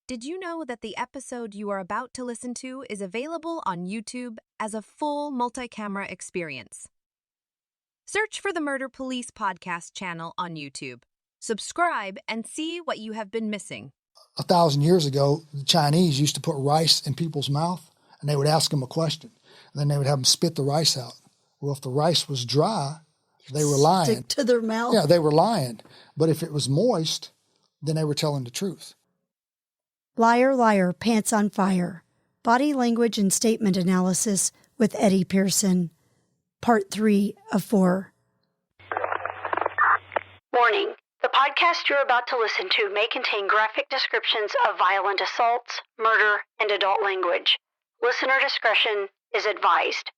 Did you know that the episode you are about to listen to is available on YouTube as a full multi-camera experience? Search for the Murder Police Podcast channel on YouTube. Subscribe and see what you have been missing. 1,000 years ago, the Chinese used to put rice in people's mouth, and they would ask them a question. And then they would have them spit the rice out. Well, if the rice was dry, they were lying. Stick to their mouth. Yeah, they were lying. But if it was moist, then they were telling the truth. Liar, liar, pants on fire. Body language and statement analysis with Eddie Pearson. Part 3 of 4. Warning. The podcast you're about to listen to may contain graphic descriptions of violent assaults, murder, and adult language. Listener discretion is advised.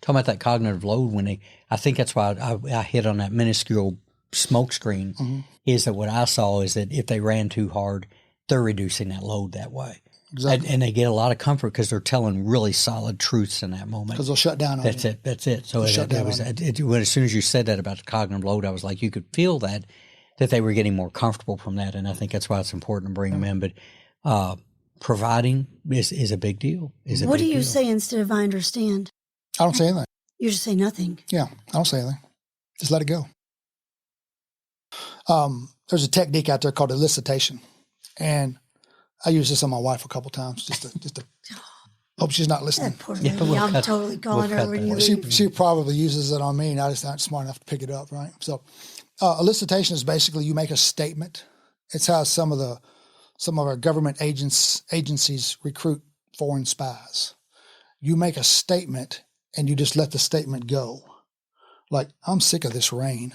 Talking about that cognitive load I think that's why I hit on that minuscule smoke screen, is that what I saw is that if they ran too hard, they're reducing that load that way. Exactly. And they get a lot of comfort because they're telling really solid truths in that moment. Because they'll shut down on That's you. it. That's it. So As soon as you said that about the cognitive load, I was like, you could feel that they were getting more comfortable from that. And I think that's why it's important to bring them in. But providing is a big deal. What do you say instead of I understand? I don't say anything. You just say nothing. Yeah, I don't say anything. Just let it go. There's a technique out there called elicitation. And I use this on my wife a couple times just to hope she's not listening. That poor lady. I'm totally calling her when you leave. She probably uses it on me, and I just not smart enough to pick it up, right? So elicitation is basically you make a statement. It's how some of our government agencies recruit foreign spies. You make a statement, and you just let the statement go. Like, I'm sick of this rain.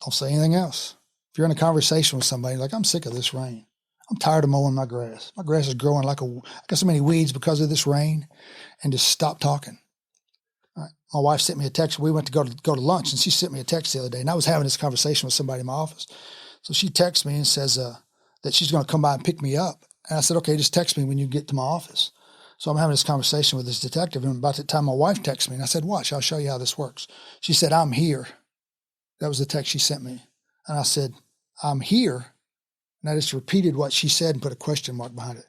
Don't say anything else. If you're in a conversation with somebody, like, I'm sick of this rain. I'm tired of mowing my grass. My grass is growing I got so many weeds because of this rain, and just stop talking. All right. My wife sent me a text. We went to go to lunch, and she sent me a text the other day, and I was having this conversation with somebody in my office. So she texts me and says that she's going to come by and pick me up. And I said, okay, just text me when you get to my office. So I'm having this conversation with this detective, and about the time my wife texts me, and I said, watch, I'll show you how this works. She said, I'm here. That was the text she sent me. And I said, I'm here. And I just repeated what she said and put a question mark behind it.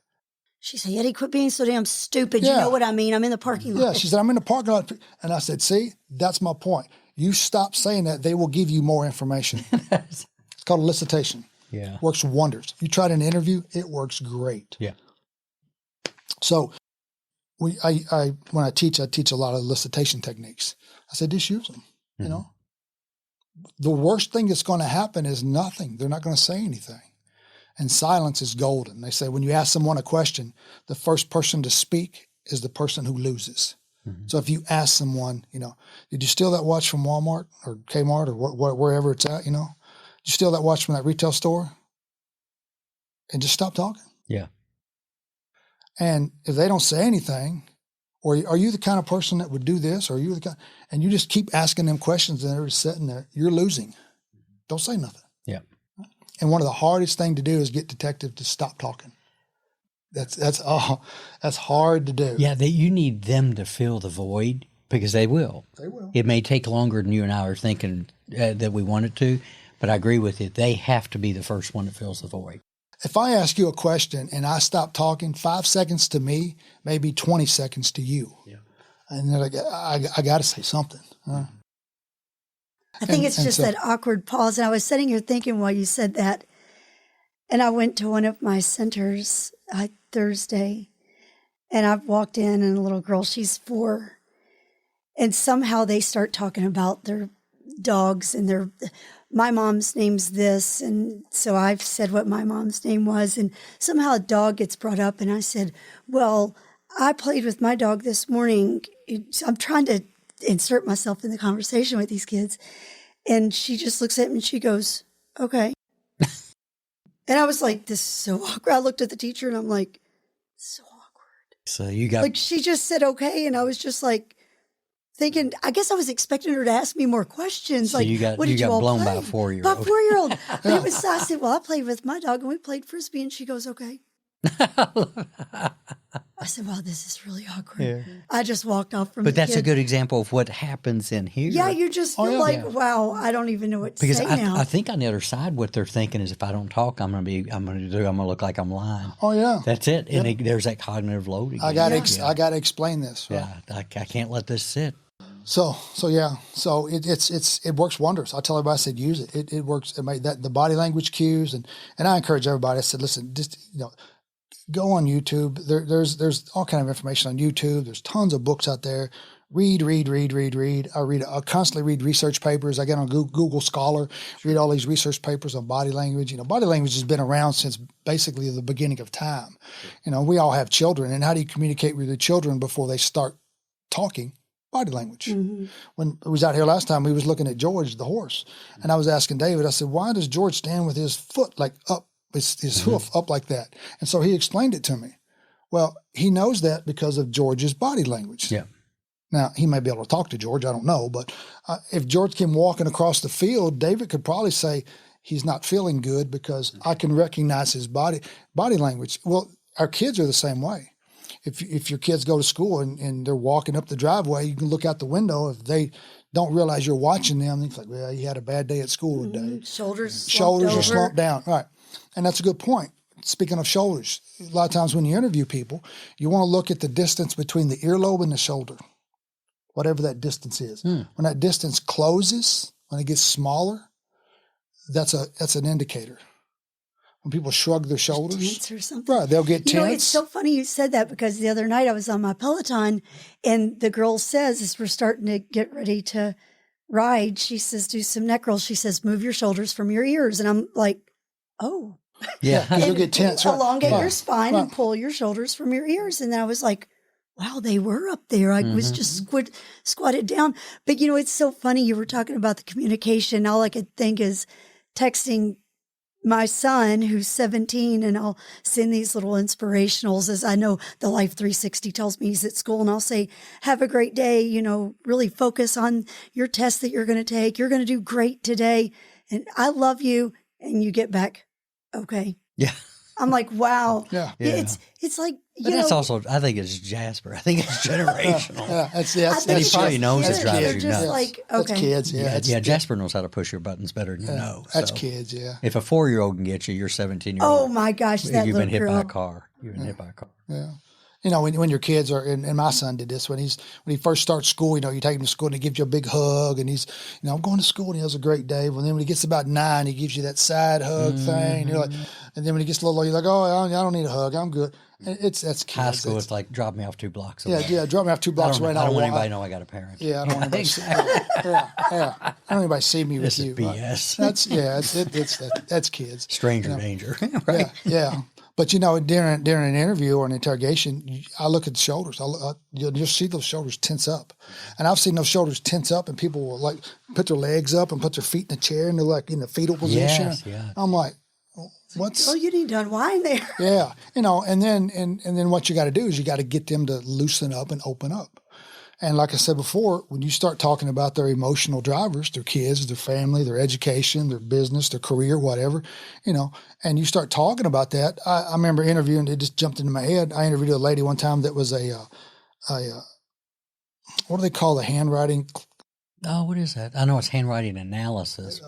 She said, Eddie, quit being so damn stupid. Yeah. You know what I mean? I'm in the parking lot. Yeah, she said, I'm in the parking lot. And I said, see, that's my point. You stop saying that, they will give you more information. It's called elicitation. Yeah. Works wonders. You try it in an interview, it works great. Yeah. So when I teach a lot of elicitation techniques. I said, just use them, you know. The worst thing that's going to happen is nothing. They're not going to say anything. And silence is golden. They say when you ask someone a question, the first person to speak is the person who loses. So if you ask someone, did you steal that watch from Walmart or Kmart or wherever it's at, Did you steal that watch from that retail store? And just stop talking. Yeah. And if they don't say anything, or are you the kind of person that would do this? Or are you and you just keep asking them questions and they're just sitting there, you're losing. Don't say nothing. Yeah. And one of the hardest things to do is get detectives to stop talking. That's hard to do. Yeah, you need them to fill the void because they will. They will. It may take longer than you and I are thinking that we want it to, but I agree with you. They have to be the first one that fills the void. If I ask you a question and I stop talking, 5 seconds to me, maybe 20 seconds to you. Yeah. And they're like, I got to say something. I think it's just that awkward pause. And I was sitting here thinking while you said that, and I went to one of my centers Thursday, and I walked in, and a little girl, she's 4, and somehow they start talking about their dogs and my mom's name's this. And so I've said what my mom's name was, and somehow a dog gets brought up. And I said, well, I played with my dog this morning. I'm trying to insert myself in the conversation with these kids. And she just looks at me and she goes, okay. And I was like, this is so awkward. I looked at the teacher and I'm like, so awkward. So you got... Like she just said, okay. And I was just like, thinking, I guess I was expecting her to ask me more questions. So like, you got what did you all blown play? by a 4-year-old. By a 4-year-old. But it was, I said, well, I played with my dog and we played Frisbee. And she goes, okay. I said, wow, this is really awkward. Yeah. I just walked off from But the that's a kid. good example of what happens in here. Yeah, you just feel like, wow, I don't even know what to Because say now. I think on the other side, what they're thinking is, if I don't talk, I'm going to look like I'm lying. Oh yeah, That's it. And there's that cognitive load again. I got to explain this. Right? Yeah, I can't let this sit. So it works wonders. I tell everybody, I said, use it. It works. It made that the body language cues, and I encourage everybody. I said, listen, just go on YouTube. There's all kind of information on YouTube. There's tons of books out there. Read. I constantly read research papers. I get on Google Scholar, read all these research papers on body language. Body language has been around since basically the beginning of time. We all have children, and how do you communicate with your children before they start talking? Body language. Mm-hmm. When I was out here last time, we was looking at George, the horse, and I was asking David, I said, why does George stand with his foot like up, his hoof up like that? And so he explained it to me. Well, he knows that because of George's body language. Yeah. Now, he may be able to talk to George, I don't know, but if George came walking across the field, David could probably say he's not feeling good because I can recognize his body language. Well, our kids are the same way. If your kids go to school and they're walking up the driveway, you can look out the window. If they don't realize you're watching them, it's like, well, you had a bad day at school today. Shoulders are slumped down. Right. And that's a good point. Speaking of shoulders, a lot of times when you interview people, you want to look at the distance between the earlobe and the shoulder, whatever that distance is. When that distance closes, when it gets smaller, that's an indicator. When people shrug their shoulders, tense or something. Right, they'll get tense. It's so funny you said that, because the other night I was on my Peloton and the girl says, as we're starting to get ready to ride, she says, do some neck rolls. She says, move your shoulders from your ears. And I'm like, oh. Yeah, because you'll get tense. Elongate your spine and pull your shoulders from your ears. And then I was like, wow, they were up there. I was just squatted down. But, it's so funny. You were talking about the communication. All I could think is texting my son, who's 17, and I'll send these little inspirationals, as I know the Life 360 tells me he's at school, and I'll say, have a great day, really focus on your test that you're going to take. You're going to do great today. And I love you. And you get back, okay. Yeah. I'm like, wow. Yeah. It's like, but that's also, I think it's Jasper. I think it's generational. And he probably knows it drives you nuts. Like, okay. That's kids, Jasper knows how to push your buttons better than you know. That's so kids, yeah. If a 4-year-old can get you, you're 17-year-old. Oh my gosh, that you've been hit girl. by a car. You've been hit by a car. Yeah. When your kids are, and my son did this when he first starts school, you take him to school and he gives you a big hug and he's, I'm going to school and he has a great day. Well, then when he gets about 9, he gives you that side hug thing. And you're like, and then when he gets a little older, you're like, oh, I don't need a hug. I'm good. And that's kids. High school, it's like, drop me off 2 blocks away. Yeah, drop me off 2 blocks away. I don't want anybody to know I got a parent. Yeah, I don't want anybody to see I don't want anybody to see me This with is you. BS. That's kids. Stranger danger. Right? Yeah. But during an interview or an interrogation, I look at the shoulders. You'll just see those shoulders tense up, and I've seen those shoulders tense up, and people will like put their legs up and put their feet in the chair, and they're like in the fetal position. Yes, yeah. I'm like, what's? Oh, you need to unwind there. Yeah, and then what you got to do is you got to get them to loosen up and open up. And like I said before, when you start talking about their emotional drivers, their kids, their family, their education, their business, their career, whatever, and you start talking about that. I remember interviewing, it just jumped into my head. I interviewed a lady one time that was what do they call the handwriting? Oh, what is that? I know it's handwriting analysis.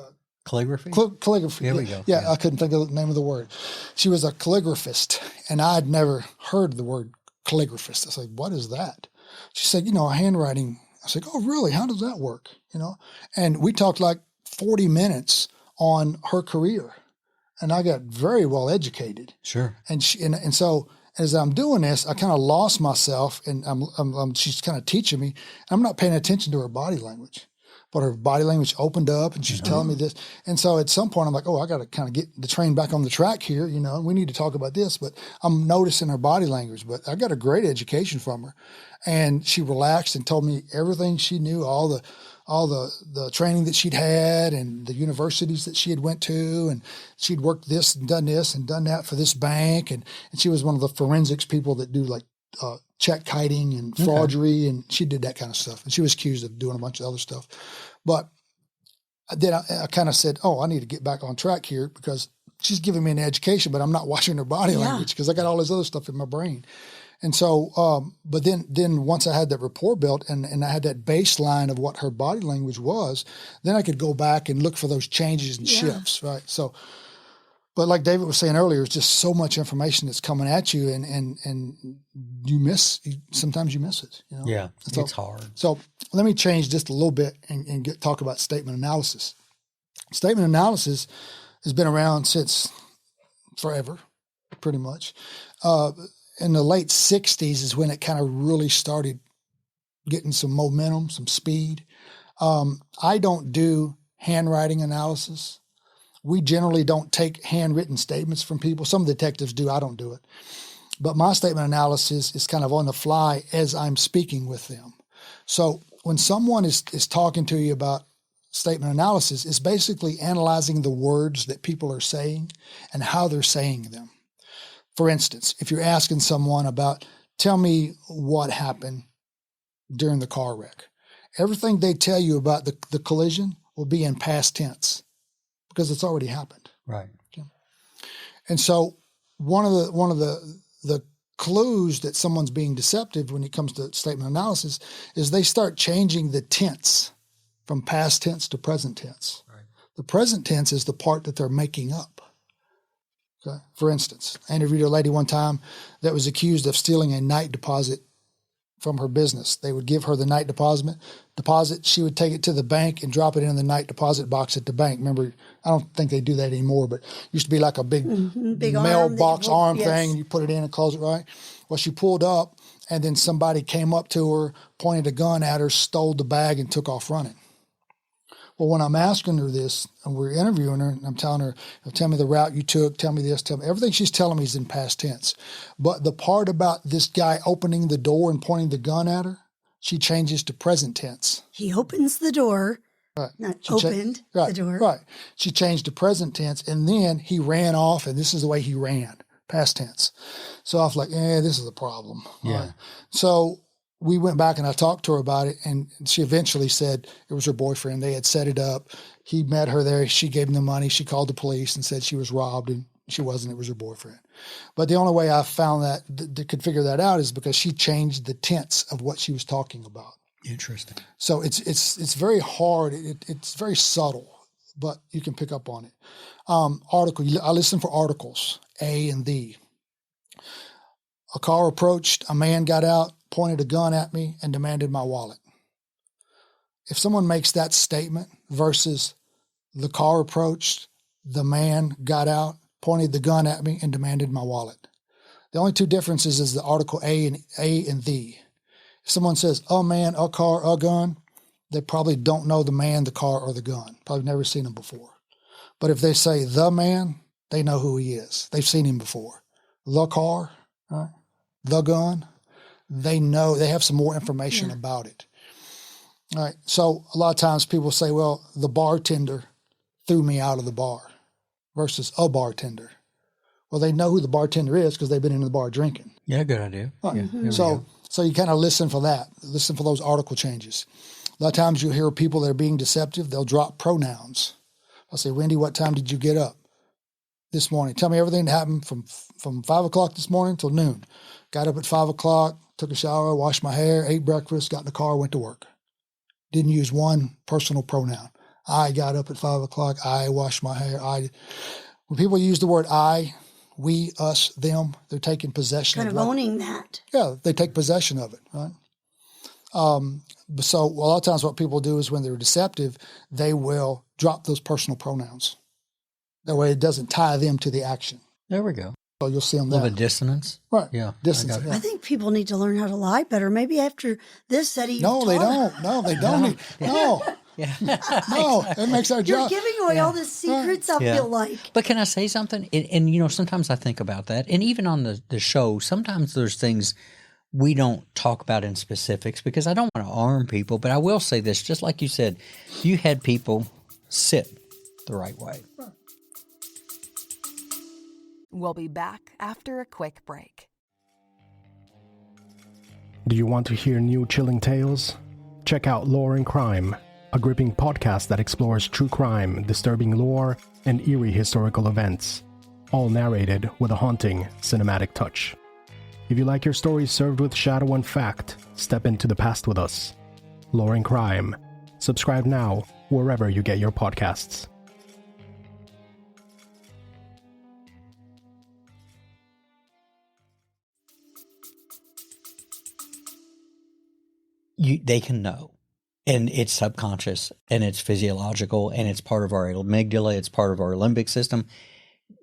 Calligraphy? Calligraphy. There we go. Yeah, I couldn't think of the name of the word. She was a calligraphist, and I'd never heard the word calligraphist. I said, what is that? She said, handwriting. I said, oh, really? How does that work? And we talked like 40 minutes on her career, and I got very well educated. Sure. And so as I'm doing this, I kind of lost myself, and she's kind of teaching me. I'm not paying attention to her body language, but her body language opened up, and she's telling me this. And so at some point, I'm like, oh, I got to kind of get the train back on the track here. We need to talk about this, but I'm noticing her body language. But I got a great education from her. And she relaxed and told me everything she knew, all the training that she'd had and the universities that she had went to, and she'd worked this and done that for this bank. And she was one of the forensics people that do like check kiting and fraudery, and she did that kind of stuff. And she was accused of doing a bunch of other stuff. But then I kind of said, I need to get back on track here because she's giving me an education, but I'm not watching her body language because I got all this other stuff in my brain. And so, but then once I had that rapport built and I had that baseline of what her body language was, then I could go back and look for those changes and shifts, right? So, but like David was saying earlier, it's just so much information that's coming at you, and sometimes you miss it. You know? Yeah, so, it's hard. So let me change just a little bit and talk about statement analysis. Statement analysis has been around since forever, pretty much. In the late 60s is when it kind of really started getting some momentum, some speed. I don't do handwriting analysis. We generally don't take handwritten statements from people. Some detectives do. I don't do it. But my statement analysis is kind of on the fly as I'm speaking with them. So when someone is talking to you about statement analysis, it's basically analyzing the words that people are saying and how they're saying them. For instance, if you're asking someone about, tell me what happened during the car wreck, everything they tell you about the collision will be in past tense because it's already happened. Right. Okay. And so one of the clues that someone's being deceptive when it comes to statement analysis is they start changing the tense from past tense to present tense. Right. The present tense is the part that they're making up. Okay. For instance, I interviewed a lady one time that was accused of stealing a night deposit from her business. They would give her the night deposit. She would take it to the bank and drop it in the night deposit box at the bank. Remember, I don't think they do that anymore, but it used to be like a big mailbox arm thing, and you put it in and close it, right? Well, she pulled up, and then somebody came up to her, pointed a gun at her, stole the bag, and took off running. Well, when I'm asking her this, and we're interviewing her, and I'm telling her, tell me the route you took, tell me this, tell me everything she's telling me is in past tense. But the part about this guy opening the door and pointing the gun at her, she changes to present tense. He opens the door, right. Not opened the door. Right. She changed to present tense, and then he ran off, and this is the way he ran, past tense. So I was like, this is a problem. Yeah. Right. So we went back and I talked to her about it, and she eventually said it was her boyfriend. They had set it up. He met her there. She gave him the money. She called the police and said she was robbed, and she wasn't. It was her boyfriend. But the only way I found that could figure that out is because she changed the tense of what she was talking about. Interesting. So it's very hard. It's very subtle, but you can pick up on it. Article. I listen for articles, a and the. A car approached. A man got out, pointed a gun at me, and demanded my wallet. If someone makes that statement versus the car approached, the man got out, pointed the gun at me, and demanded my wallet. The only two differences is the article a and the. If someone says, a man, a car, a gun, they probably don't know the man, the car, or the gun. Probably never seen him before. But if they say the man, they know who he is. They've seen him before. The car, right? The gun, they know, they have some more information about it. All right. So a lot of times people say, well, the bartender threw me out of the bar versus a bartender. Well, they know who the bartender is because they've been in the bar drinking. Yeah, good idea. Right. Yeah, so you kind of listen for that. Listen for those article changes. A lot of times you'll hear people that are being deceptive. They'll drop pronouns. I'll say, Wendy, what time did you get up this morning? Tell me everything that happened from 5 o'clock this morning till noon. Got up at 5 o'clock, took a shower, washed my hair, ate breakfast, got in the car, went to work. Didn't use one personal pronoun. I got up at 5 o'clock. I washed my hair. When people use the word I, we, us, them, they're taking possession Kind of owning that. Yeah, they take possession of it, right? So a lot of times what people do is when they're deceptive, they will drop those personal pronouns. That way it doesn't tie them to the action. There we go. So you'll see them there. A little bit of dissonance. Right. Yeah. Dissonance. I think people need to learn how to lie better. Maybe after this, Eddie. No, they don't. No, they don't. No. Yeah. No, it makes our You're job. giving away all the secrets, I feel like. But can I say something? And sometimes I think about that. And even on the show, sometimes there's things we don't talk about in specifics because I don't want to arm people. But I will say this, just like you said, you had people sit the right way. We'll be back after a quick break. Do you want to hear new chilling tales? Check out Lore and Crime, a gripping podcast that explores true crime, disturbing lore, and eerie historical events, all narrated with a haunting, cinematic touch. If you like your stories served with shadow and fact, step into the past with us. Lore and Crime. Subscribe now, wherever you get your podcasts. They can know. And it's subconscious, and it's physiological, and it's part of our amygdala, it's part of our limbic system.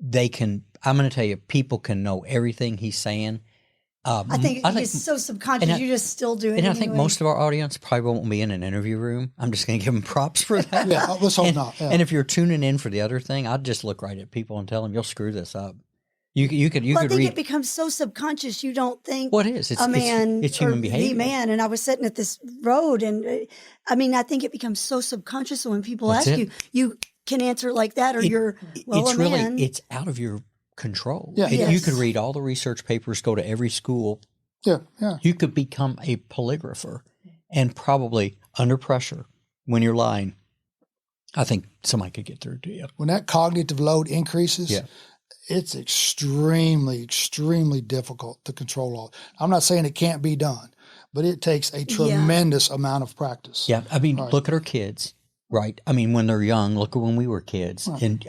I'm going to tell you, people can know everything he's saying. I think it's so subconscious, you just still do it And anyway. I think most of our audience probably won't be in an interview room. I'm just going to give them props for that. Yeah, let's hope not. Yeah. And if you're tuning in for the other thing, I'd just look right at people and tell them, you'll screw this up. You could I think read. it becomes so subconscious, you don't think What is? a man it's human or behavior. the man. And I was sitting at this road, and I think it becomes so subconscious. So when people That's ask it. you can answer like that, or you're it's a really man. it's out of your control. Yeah. You Yes. could read all the research papers, go to every school. Yeah. You could become a polygrapher, and probably under pressure when you're lying, I think somebody could get through to you. When that cognitive load increases, Yeah. it's extremely, extremely difficult to control all. I'm not saying it can't be done, but it takes a tremendous amount of practice. Yeah, I mean, Right. look at our kids, right? I mean, when they're young, look at when we were kids. Right. And,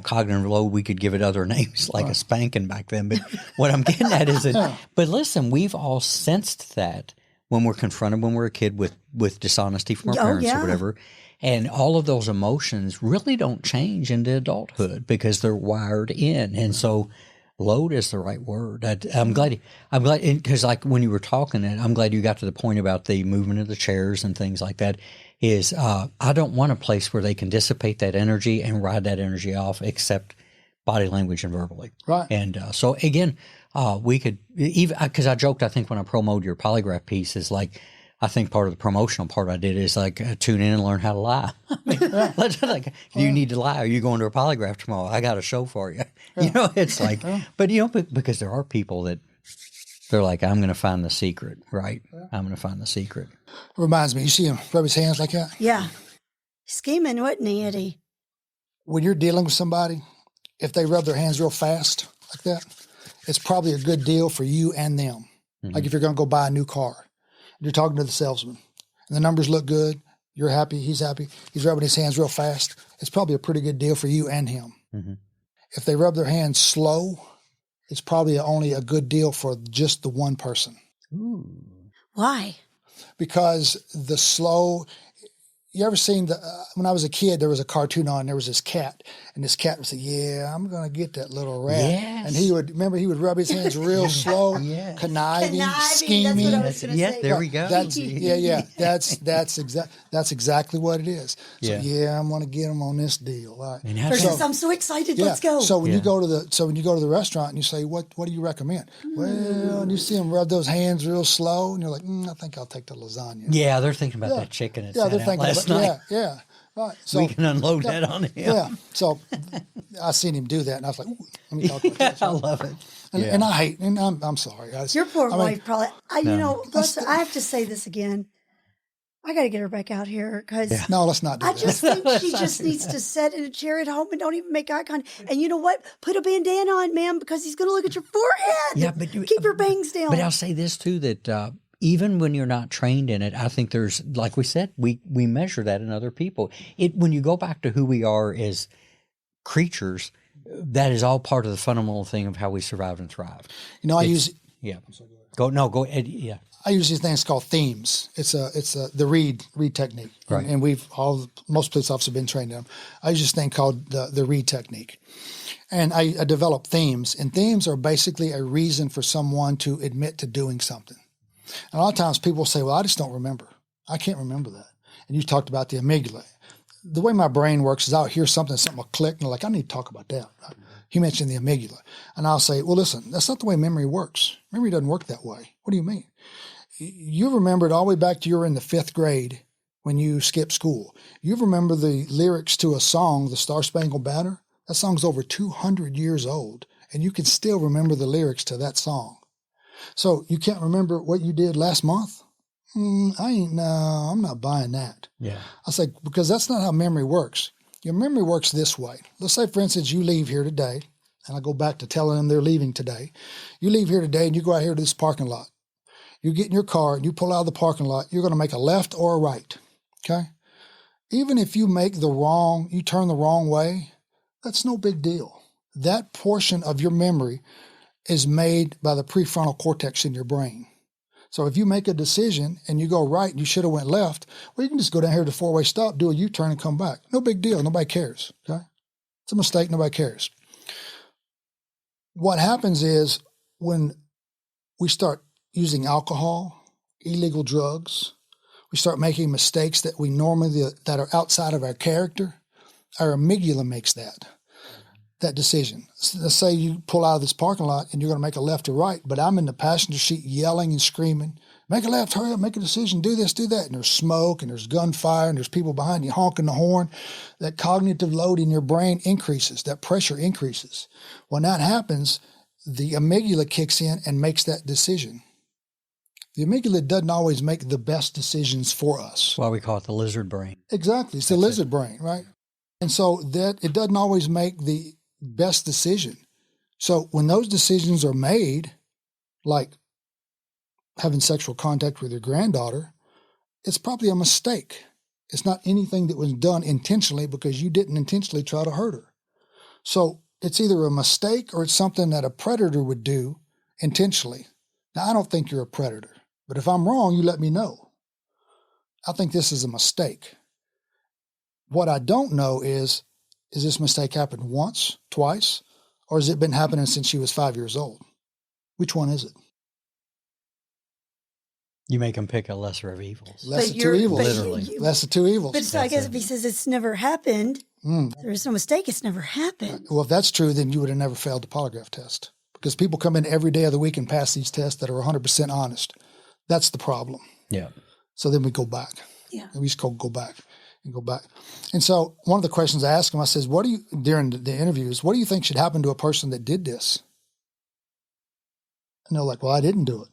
cognitive load, we could give it other names like a spanking back then. But what I'm getting at is that, but listen, we've all sensed that when we're confronted when we're a kid with dishonesty from our parents or whatever. And all of those emotions really don't change into adulthood because they're wired in. And so load is the right word. I'm glad because like when you were talking, and I'm glad you got to the point about the movement of the chairs and things like that. Is I don't want a place where they can dissipate that energy and ride that energy off, except body language and verbally. Right. And so again, we could even because I joked. I think when I promoted your polygraph piece is like. I think part of the promotional part I did is like tune in and learn how to lie. I mean, you need to lie. Are you going to a polygraph tomorrow? I got a show for you. It's like, but because there are people that they're like, I'm going to find the secret, right? I'm going to find the secret. It reminds me, you see him rub his hands like that? Yeah. Scheming, wasn't he, Eddie? When you're dealing with somebody, if they rub their hands real fast like that, it's probably a good deal for you and them. Mm-hmm. Like if you're going to go buy a new car, you're talking to the salesman, and the numbers look good, you're happy, he's rubbing his hands real fast, it's probably a pretty good deal for you and him. Mm-hmm. If they rub their hands slow, it's probably only a good deal for just the one person. Ooh. Why? Because the slow, you ever seen when I was a kid, there was a cartoon on, there was this cat, and this cat would say, yeah, I'm going to get that little rat. Yes. And he would rub his hands real slow, Yes. conniving, That's scheming. what I was going to say. There we go. That's exactly what it is. So Yeah. I'm going to get him on this deal. Right. And how Versus, I'm so excited, let's go. So when you go to the restaurant and you say, what do you recommend? Well, and you see them rub those hands real slow, and you're like, I think I'll take the lasagna. Yeah, they're thinking about that chicken that sat they're out thinking last about, night. yeah, right. So We can unload that on him. yeah. So I seen him do that, and I was like, ooh, let me talk about this. I love it. And I hate, and I'm sorry. Your poor wife probably, bless her, I have to say this again. I got to get her back out here because No, let's not do I that. just think she just needs to sit in a chair at home and don't even make eye contact. And you know what? Put a bandana on, ma'am, because he's going to look at your forehead. Yeah, but keep your bangs down. But I'll say this too, that even when you're not trained in it, I think there's, like we said, we measure that in other people. When you go back to who we are as creatures, that is all part of the fundamental thing of how we survive and thrive. I use Go Eddie. Yeah. I use these things called themes. It's the read technique, Right. and most police officers have been trained in them. I use this thing called the read technique, and I develop themes. And themes are basically a reason for someone to admit to doing something. And a lot of times people say, "Well, I just don't remember. I can't remember that." And you talked about the amygdala. The way my brain works is I'll hear something will click, and I'm like, I need to talk about that. He mentioned the amygdala, and I'll say, "Well, listen, that's not the way memory works. Memory doesn't work that way. What do you mean? You remembered all the way back to you were in the 5th grade when you skipped school. You remember the lyrics to a song, the Star Spangled Banner? That song's over 200 years old, and you can still remember the lyrics to that song. So you can't remember what you did last month? I'm not buying that. Yeah. I say, because that's not how memory works. Your memory works this way. Let's say, for instance, you leave here today, and I go back to telling them they're leaving today. You leave here today and you go out here to this parking lot. You get in your car and you pull out of the parking lot. You're going to make a left or a right. Okay? Even if you you turn the wrong way, that's no big deal. That portion of your memory is made by the prefrontal cortex in your brain. So if you make a decision and you go right and you should have went left, well, you can just go down here to the four-way stop, do a U-turn and come back. No big deal. Nobody cares. Okay? It's a mistake. Nobody cares. What happens is when we start using alcohol, illegal drugs, we start making mistakes that we normally, that are outside of our character, our amygdala makes that decision. So let's say you pull out of this parking lot and you're going to make a left or right, but I'm in the passenger seat yelling and screaming, make a left, hurry up, make a decision, do this, do that. And there's smoke and there's gunfire and there's people behind you honking the horn. That cognitive load in your brain increases, that pressure increases. When that happens, the amygdala kicks in and makes that decision. The amygdala doesn't always make the best decisions for us. That's why we call it the lizard brain. Exactly. It's the lizard brain, right? And so that it doesn't always make the best decision. So when those decisions are made, like having sexual contact with your granddaughter, it's probably a mistake. It's not anything that was done intentionally because you didn't intentionally try to hurt her. So it's either a mistake or it's something that a predator would do intentionally. Now, I don't think you're a predator, but if I'm wrong, you let me know. I think this is a mistake. What I don't know is this mistake happened once, twice, or has it been happening since she was 5 years old? Which one is it? You make them pick a lesser of evils. Lesser two evils. Literally. Lesser two evils. But so I guess if he says it's never happened, there's no mistake, it's never happened. Well, if that's true, then you would have never failed the polygraph test. Because people come in every day of the week and pass these tests that are 100% honest. That's the problem. Yeah. So then we go back. Yeah. And we just go back and go back. And so one of the questions I asked him, I says, during the interviews, what do you think should happen to a person that did this? And they're like, well, I didn't do it.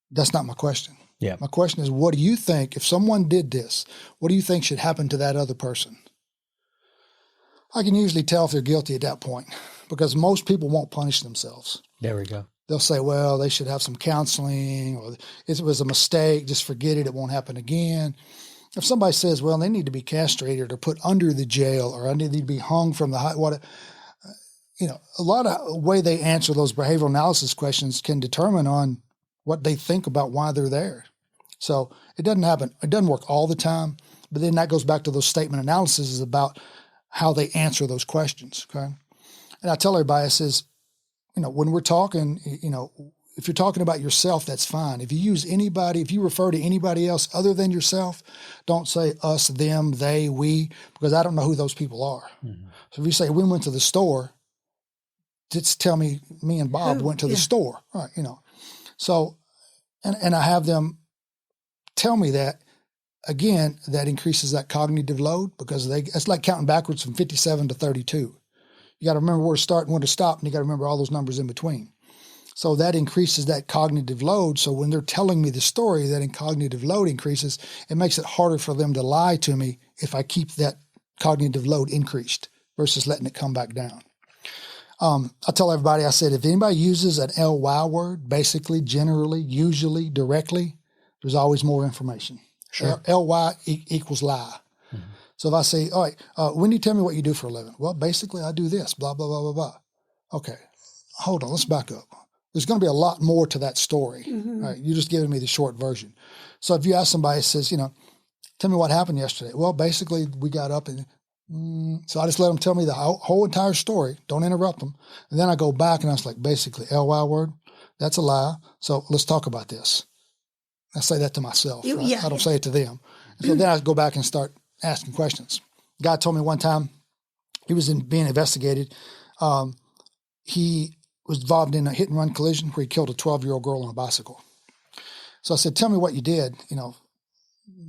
That's not my question. Yeah. My question is, what do you think, if someone did this, what do you think should happen to that other person? I can usually tell if they're guilty at that point because most people won't punish themselves. There we go. They'll say, well, they should have some counseling, or if it was a mistake, just forget it. It won't happen again. If somebody says, well, they need to be castrated or put under the jail or they need to be hung from the high water, a lot of way they answer those behavioral analysis questions can determine on what they think about why they're there. So it doesn't happen. It doesn't work all the time, but then that goes back to those statement analyses about how they answer those questions. Okay. And I tell everybody, I says, when we're talking, if you're talking about yourself, that's fine. If you refer to anybody else other than yourself, don't say us, them, they, we, because I don't know who those people are. Mm-hmm. So if you say we went to the store, just tell me and Bob went to the store. Right. So, and I have them tell me that, again, that increases that cognitive load because it's like counting backwards from 57 to 32. You got to remember where to start and where to stop, and you got to remember all those numbers in between. So that increases that cognitive load. So when they're telling me the story, that cognitive load increases. It makes it harder for them to lie to me if I keep that cognitive load increased versus letting it come back down. I tell everybody, I said, if anybody uses an LY word, basically, generally, usually, directly, there's always more information. Sure. LY equals lie. Mm-hmm. So if I say, all right, when you tell me what you do for a living? Well, basically, I do this, blah, blah, blah, blah, blah. Okay, hold on, let's back up. There's going to be a lot more to that story. Mm-hmm. Right? You're just giving me the short version. So if you ask somebody that says, tell me what happened yesterday. Well, basically, we got up and so I just let them tell me the whole entire story. Don't interrupt them. And then I go back and I was like, basically, LY word, that's a lie. So let's talk about this. I say that to myself. Right? I don't say it to them. And so then I go back and start asking questions. A guy told me one time he was being investigated. He was involved in a hit and run collision where he killed a 12-year-old girl on a bicycle. So I said, tell me what you did.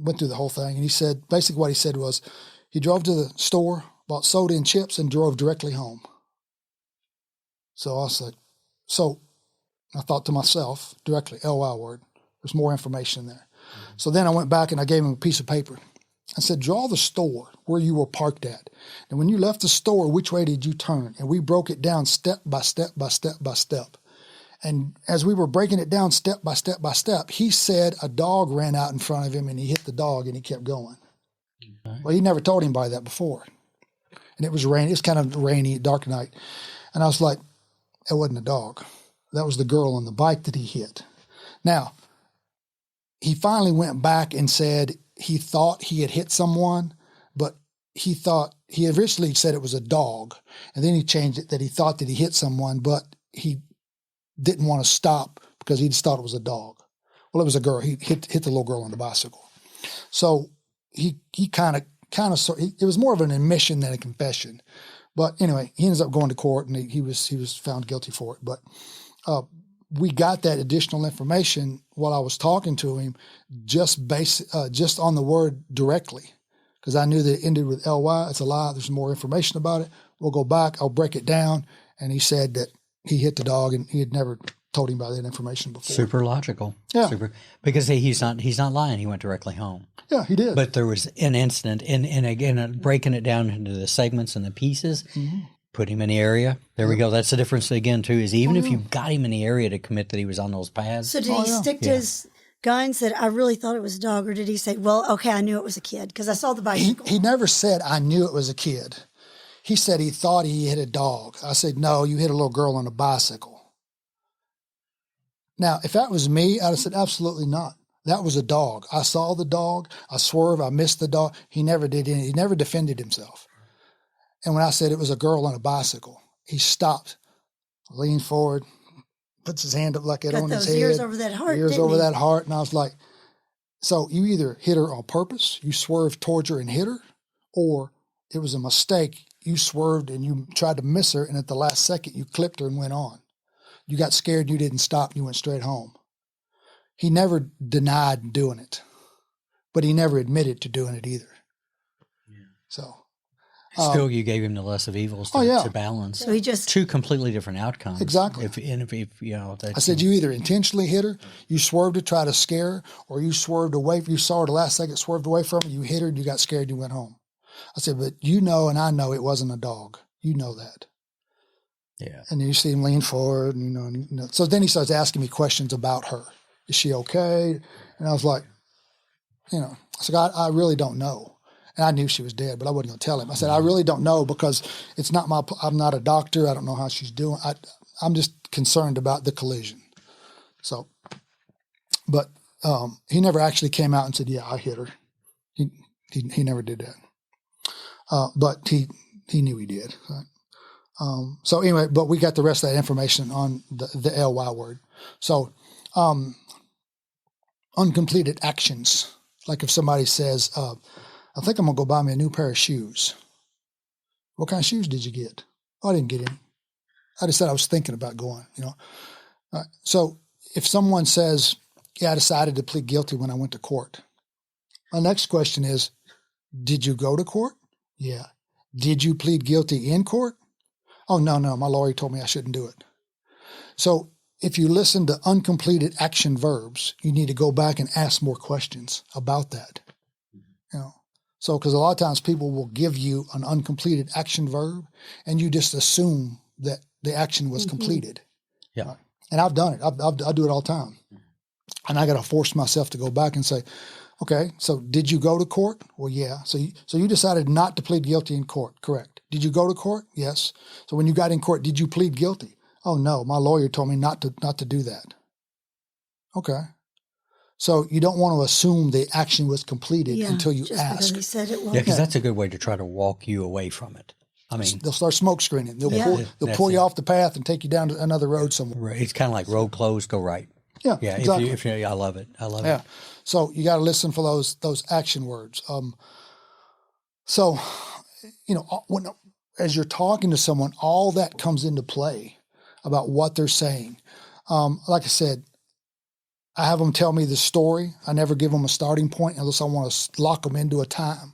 Went through the whole thing. And he said, basically what he said was, he drove to the store, bought soda and chips, and drove directly home. So I was like, so I thought to myself directly, LY word. There's more information there. So then I went back and I gave him a piece of paper. I said, draw the store where you were parked at. And when you left the store, which way did you turn? And we broke it down step by step by step by step. And as we were breaking it down step by step by step, he said a dog ran out in front of him and he hit the dog and he kept going. Okay. Well, he never told anybody that before. And it was rainy. It's kind of rainy, dark night. And I was like, it wasn't a dog. That was the girl on the bike that he hit. Now, he finally went back and said he thought he had hit someone, but he originally said it was a dog. And then he changed it that he thought that he hit someone, but he didn't want to stop because he just thought it was a dog. Well, it was a girl. He hit the little girl on the bicycle. So he it was more of an admission than a confession. But anyway, he ends up going to court and he was found guilty for it. But we got that additional information while I was talking to him, just on the word directly, because I knew that it ended with LY. It's a lie. There's more information about it. We'll go back. I'll break it down. And he said that he hit the dog and he had never told him about that information before. Super logical. Yeah. Because he's not lying. He went directly home. Yeah, he did. But there was an incident, and again, breaking it down into the segments and the pieces, put him in the area. There we go. That's the difference again, too, is even if you got him in the area to commit that he was on those paths. So did he stick to his guns that I really thought it was a dog, or did he say, well, okay, I knew it was a kid because I saw the bicycle? He never said, I knew it was a kid. He said he thought he hit a dog. I said, no, you hit a little girl on a bicycle. Now, if that was me, I'd have said, absolutely not. That was a dog. I saw the dog. I swerved. I missed the dog. He never did anything. He never defended himself. And when I said it was a girl on a bicycle, he stopped, leaned forward, puts his hand up like that on his head. Ears over that heart, Ears over that heart. And I was like, so you either hit her on purpose, you swerved towards her and hit her, or it was a mistake. You swerved and you tried to miss her, and at the last second, you clipped her and went on. You got scared, you didn't stop, and you went straight home. He never denied doing it, but he never admitted to doing it either. Yeah. So, still, you gave him the less of evils to balance. So he just two completely different outcomes. Exactly. If you know, I said you either intentionally hit her, you swerved to try to scare her, or you swerved away. You saw her the last second, swerved away from her, you hit her, and you got scared, and you went home. I said, but you know, and I know it wasn't a dog. You know that. Yeah. And you see him lean forward, and, you know. So then he starts asking me questions about her. Is she okay? And I was like, I said, I really don't know. And I knew she was dead, but I wasn't going to tell him. I said, I really don't know because I'm not a doctor. I don't know how she's doing. I'm just concerned about the collision. So, but he never actually came out and said, yeah, I hit her. He never did that. But he knew he did. Right? So anyway, but we got the rest of that information on the LY word. So, uncompleted actions. Like if somebody says, I think I'm going to go buy me a new pair of shoes. What kind of shoes did you get? Oh, I didn't get any. I just said I was thinking about going, Right. So if someone says, yeah, I decided to plead guilty when I went to court. My next question is, did you go to court? Yeah. Did you plead guilty in court? Oh, no, my lawyer told me I shouldn't do it. So if you listen to uncompleted action verbs, you need to go back and ask more questions about that. So because a lot of times people will give you an uncompleted action verb and you just assume that the action was completed. Yeah. Right? And I've done it. I do it all the time. And I got to force myself to go back and say, okay, so did you go to court? Well, yeah. So you decided not to plead guilty in court, correct? Did you go to court? Yes. So when you got in court, did you plead guilty? Oh, no, my lawyer told me not to do that. Okay. So you don't want to assume the action was completed until you ask. Because he said it was. Yeah, because that's a good way to try to walk you away from it. I mean, they'll start smoke screening. They'll pull you off the path and take you down to another road somewhere. It's kind of like road closed, go right. Yeah, exactly. If I love it. I love it. it. So you got to listen for those action words. So, as you're talking to someone, all that comes into play about what they're saying. Like I said, I have them tell me the story. I never give them a starting point unless I want to lock them into a time.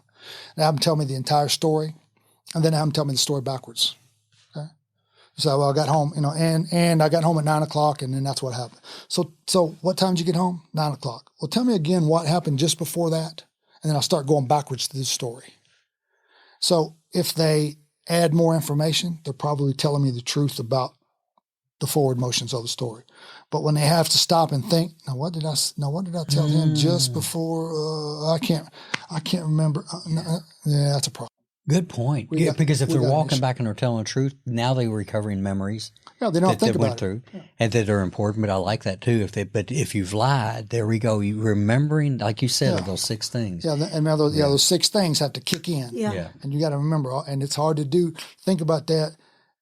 And I have them tell me the entire story, and then I have them tell me the story backwards. Okay? So I got home, and I got home at 9 o'clock, and then that's what happened. So what time did you get home? 9 o'clock. Well, tell me again what happened just before that, and then I'll start going backwards to this story. So if they add more information, they're probably telling me the truth about the forward motions of the story. But when they have to stop and think, now what did I tell him just before? I can't remember. Yeah, that's a problem. Good point. Because if they're walking back and they're telling the truth, now they're recovering memories. Yeah, they don't think that about went through, and that are important. But I like that too. But if you've lied, there we go. You remembering, like you said, of those 6 things. Yeah, and now those 6 things have to kick in. Yeah. And you got to remember, and it's hard to do. Think about that.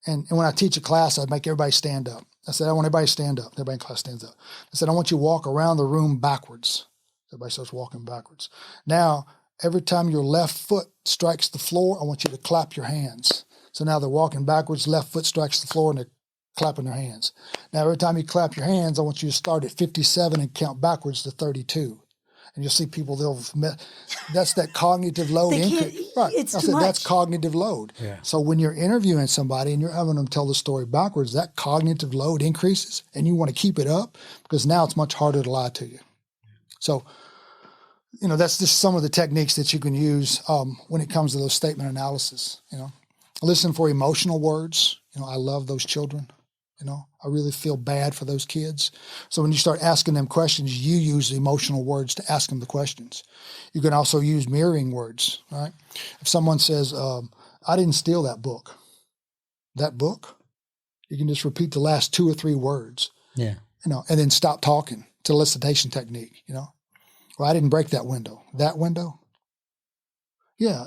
And when I teach a class, I make everybody stand up. I said, I want everybody to stand up. Everybody in class stands up. I said, I want you to walk around the room backwards. Everybody starts walking backwards. Now, every time your left foot strikes the floor, I want you to clap your hands. So now they're walking backwards, left foot strikes the floor, and they're clapping their hands. Now, every time you clap your hands, I want you to start at 57 and count backwards to 32. And you'll see people, that's that cognitive load increase. Right. It's I too said, much. that's cognitive load. Yeah. So when you're interviewing somebody and you're having them tell the story backwards, that cognitive load increases, and you want to keep it up because now it's much harder to lie to you. So, that's just some of the techniques that you can use when it comes to those statement analysis. Listen for emotional words. I love those children. I really feel bad for those kids. So when you start asking them questions, you use emotional words to ask them the questions. You can also use mirroring words, right? If someone says, I didn't steal that book. That book? You can just repeat the last 2 or 3 words. Yeah. And then stop talking. It's a elicitation technique, Well, I didn't break that window. That window? Yeah.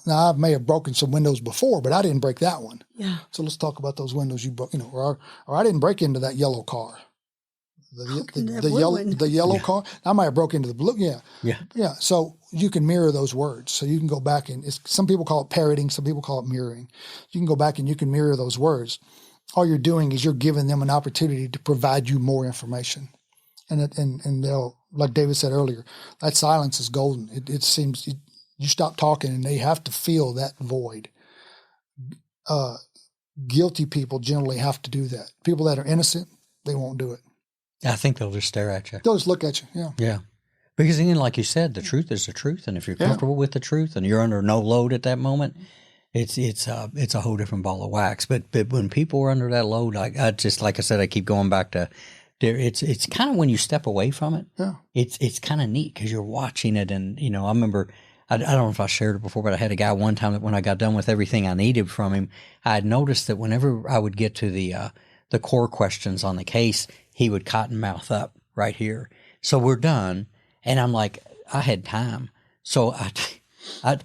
Now I may have broken some windows before, but I didn't break that one. Yeah. So let's talk about those windows you broke, or I didn't break into that yellow car. The yellow car. I might have broke into the blue. Yeah. Yeah. Yeah. So you can mirror those words. So you can go back and some people call it parroting. Some people call it mirroring. You can go back and you can mirror those words. All you're doing is you're giving them an opportunity to provide you more information. And they'll, like David said earlier, that silence is golden. It seems you stop talking and they have to fill that void. Guilty people generally have to do that. People that are innocent, they won't do it. I think they'll just stare at you. They'll just look at you. Yeah. Yeah. Because again, like you said, the truth is the truth. And if you're comfortable with the truth and you're under no load at that moment, it's a whole different ball of wax. But when people are under that load, I just, like I said, I keep going back to, it's kind of when you step away from it. Yeah. It's kind of neat because you're watching it. And, I remember, I don't know if I shared it before, but I had a guy one time that when I got done with everything I needed from him, I had noticed that whenever I would get to the core questions on the case, he would cotton mouth up right here. So we're done. And I'm like, I had time. So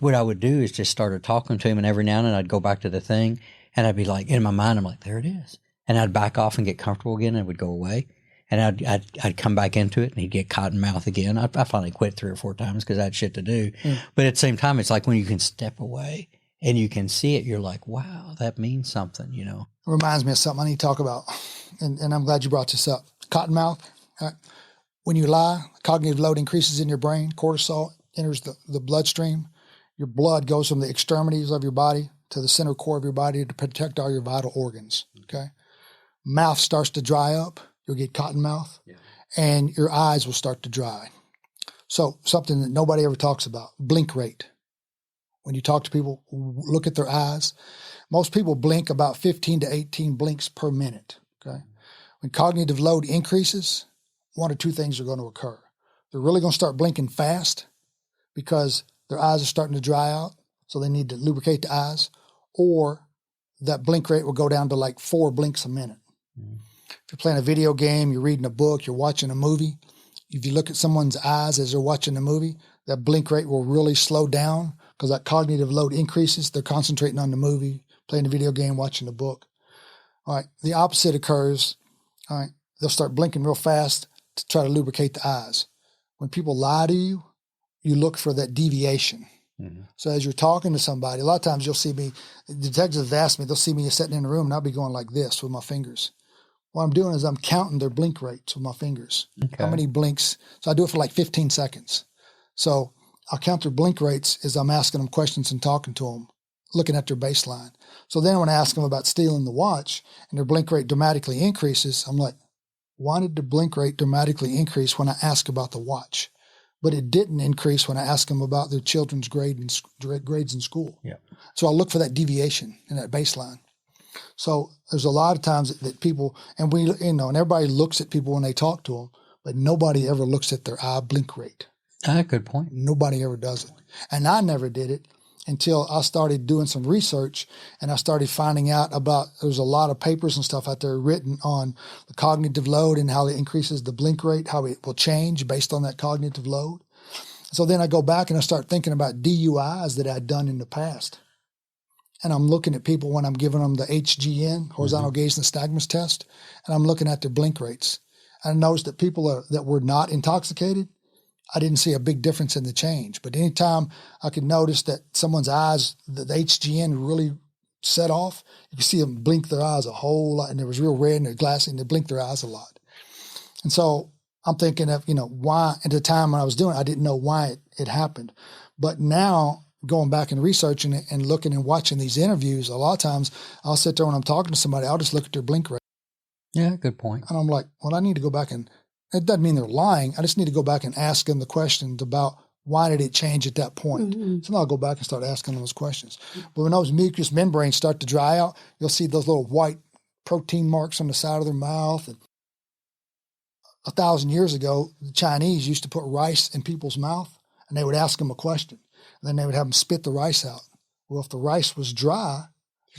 what I would do is just started talking to him, and every now and then I'd go back to the thing and I'd be like, in my mind, I'm like, there it is. And I'd back off and get comfortable again and it would go away. And I'd come back into it and he'd get cotton mouth again. I finally quit 3 or 4 times because I had shit to do. Mm. But at the same time, it's like when you can step away and you can see it, you're like, wow, that means something, It reminds me of something I need to talk about. And I'm glad you brought this up. Cottonmouth. Right? When you lie, cognitive load increases in your brain. Cortisol enters the bloodstream. Your blood goes from the extremities of your body to the center core of your body to protect all your vital organs. Okay. Mouth starts to dry up. You'll get cotton mouth, and your eyes will start to dry. So something that nobody ever talks about, blink rate. When you talk to people, look at their eyes. Most people blink about 15 to 18 blinks per minute. Okay. When cognitive load increases, 1 or 2 things are going to occur. They're really going to start blinking fast because their eyes are starting to dry out, so they need to lubricate the eyes, or that blink rate will go down to like 4 blinks a minute. Mm. If you're playing a video game, you're reading a book, you're watching a movie, if you look at someone's eyes as they're watching the movie, that blink rate will really slow down because that cognitive load increases. They're concentrating on the movie, playing a video game, watching a book. All right. The opposite occurs. All right. They'll start blinking real fast to try to lubricate the eyes. When people lie to you, you look for that deviation. Mm-hmm. So as you're talking to somebody, a lot of times you'll see me, detectives have asked me, they'll see me sitting in a room and I'll be going like this with my fingers. What I'm doing is I'm counting their blink rates with my fingers. Okay. How many blinks? So I do it for like 15 seconds. So I'll count their blink rates as I'm asking them questions and talking to them. looking at their baseline. So then when I ask them about stealing the watch and their blink rate dramatically increases, I'm like, why did the blink rate dramatically increase when I ask about the watch? But it didn't increase when I ask them about their children's grades in school. Yeah. So I look for that deviation in that baseline. So there's a lot of times that people, and and everybody looks at people when they talk to them, but nobody ever looks at their eye blink rate. Good point. Nobody ever does it. And I never did it until I started doing some research and I started finding out about, there's a lot of papers and stuff out there written on the cognitive load and how it increases the blink rate, how it will change based on that cognitive load. So then I go back and I start thinking about DUIs that I'd done in the past. And I'm looking at people when I'm giving them the HGN, horizontal gaze nystagmus test, and I'm looking at their blink rates. And I noticed that people that were not intoxicated, I didn't see a big difference in the change. But anytime I could notice that someone's eyes, the HGN really set off, you could see them blink their eyes a whole lot, and it was real red and they're glassy, and they blinked their eyes a lot. And so I'm thinking of, why at the time when I was doing it, I didn't know why it happened. But now going back and researching it and looking and watching these interviews, a lot of times I'll sit there when I'm talking to somebody, I'll just look at their blink rate. Yeah, good point. And I'm like, well, I need to go back and, it doesn't mean they're lying. I just need to go back and ask them the questions about why did it change at that point. So now I'll go back and start asking them those questions. But when those mucous membranes start to dry out, you'll see those little white protein marks on the side of their mouth. And 1,000 years ago, the Chinese used to put rice in people's mouth, and they would ask them a question. And then they would have them spit the rice out. Well, if the rice was dry,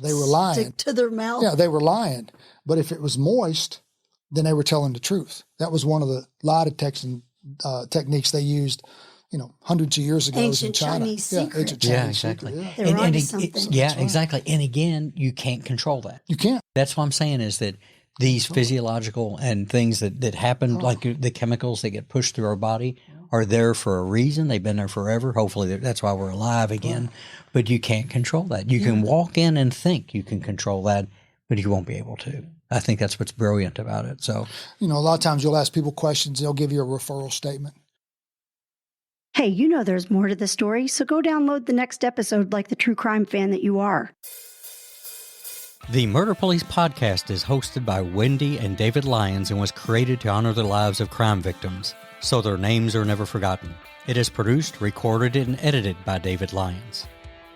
they were lying. Stick to their mouth. Yeah, they were lying. But if it was moist, then they were telling the truth. That was one of the lie detection techniques they used, hundreds of years ago Ancient in China. Chinese secret. Ancient Yeah, Chinese exactly. secret, They were onto something. Yeah, exactly. And again, you can't control that. You can't. That's what I'm saying is that these physiological and things that happen, like the chemicals that get pushed through our body, are there for a reason. They've been there forever. Hopefully that's why we're alive again. But you can't control that. You can walk in and think you can control that, but you won't be able to. I think that's what's brilliant about it. So, a lot of times you'll ask people questions. They'll give you a referral statement. Hey, there's more to the story, so go download the next episode like the true crime fan that you are. The Murder Police podcast is hosted by Wendy and David Lyons and was created to honor the lives of crime victims, so their names are never forgotten. It is produced, recorded, and edited by David Lyons.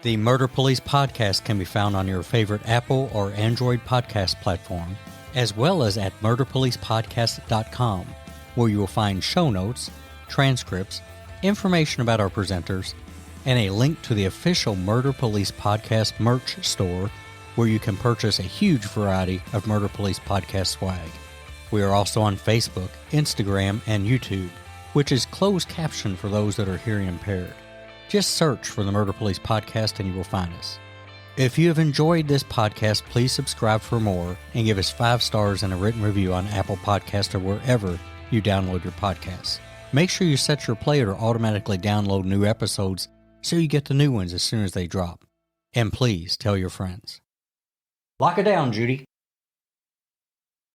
The Murder Police podcast can be found on your favorite Apple or Android podcast platform, as well as at murderpolicepodcast.com, where you will find show notes, transcripts, information about our presenters, and a link to the official Murder Police Podcast merch store, where you can purchase a huge variety of Murder Police Podcast swag. We are also on Facebook, Instagram, and YouTube, which is closed caption for those that are hearing impaired. Just search for the Murder Police Podcast and you will find us. If you have enjoyed this podcast, please subscribe for more and give us 5 stars and a written review on Apple Podcasts or wherever you download your podcasts. Make sure you set your player to automatically download new episodes so you get the new ones as soon as they drop. And please tell your friends. Lock it down, Judy.